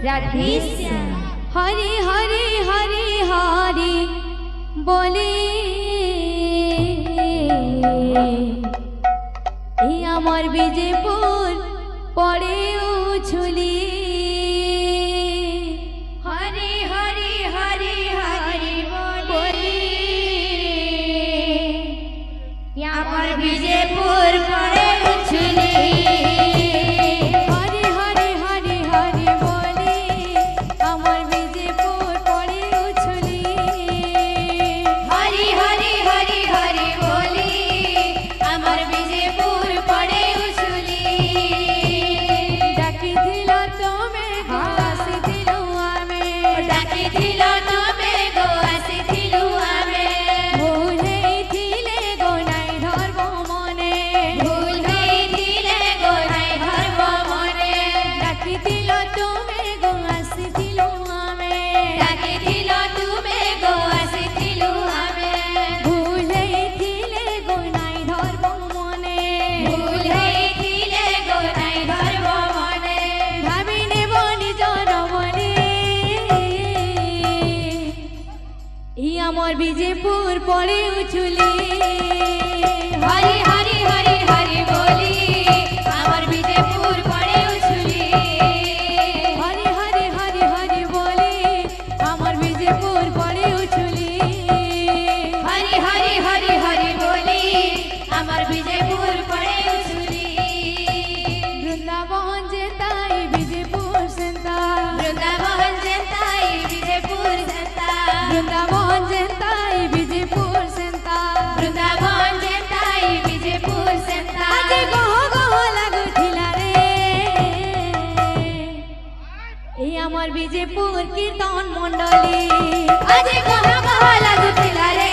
রাধেশ্যাম। হরে হরে হরে হরে বলে এই আমার বিজেপুর পড়ে উছুলি। হরে হরে হরে হরে বলে আমার বিজেপুর পড়ে উছুলি। হরে হরে হরে হরে বলে আমার বিজেপুর পড়ে উছুলি। হরে হরে হরে হরে বলে আমার বিজেপুর পড়ে উছুলি। ডাকিছিল তুমি গো আসিছিল আমি, ডাকিছিল তুমি গো আসিছিল আমি। ভুলেইছিলে গো নাই ধর্ম মনে, ভুল হইছিলে গো নাই ধর্ম মনে। ডাকিছিল তুমি গো আসিছিল আমি, ডাকিছিল তুমি গো আসিছিল আমি। ভুলেইছিলে গো নাই ধর্ম মনে, ভুল হইছিলে গো নাই ধর্ম মনে। ভাবি নেব নিজর মনে এই আমার বিজেপুর পড়ে উছুলি। হরি হরি হরি হরি বলি আমার বিজেপুর পড়ে উছুলি। হরে হরে হরে হরে বলে আমার বিজেপুর পড়ে উছুলি। হরি হরি হরি হরি বলি আমার বিজেপুর পড়ে উছুলি। বৃন্দাবন যে তাই বিজেপুর সেন্তা, বৃন্দাবন যে তাই বিজেপুর সেন্তা। বৃন্দাবন যে তাই বিজেপুর সেন্তা। বৃন্দাবন যে তাই বিজেপুর সেন্তা। আজে গহ গহ লাগুছিলা রে এই আমার বিজেপুর কীর্তন মণ্ডলী। আজ গহ গহ লাগুଥିଲା রে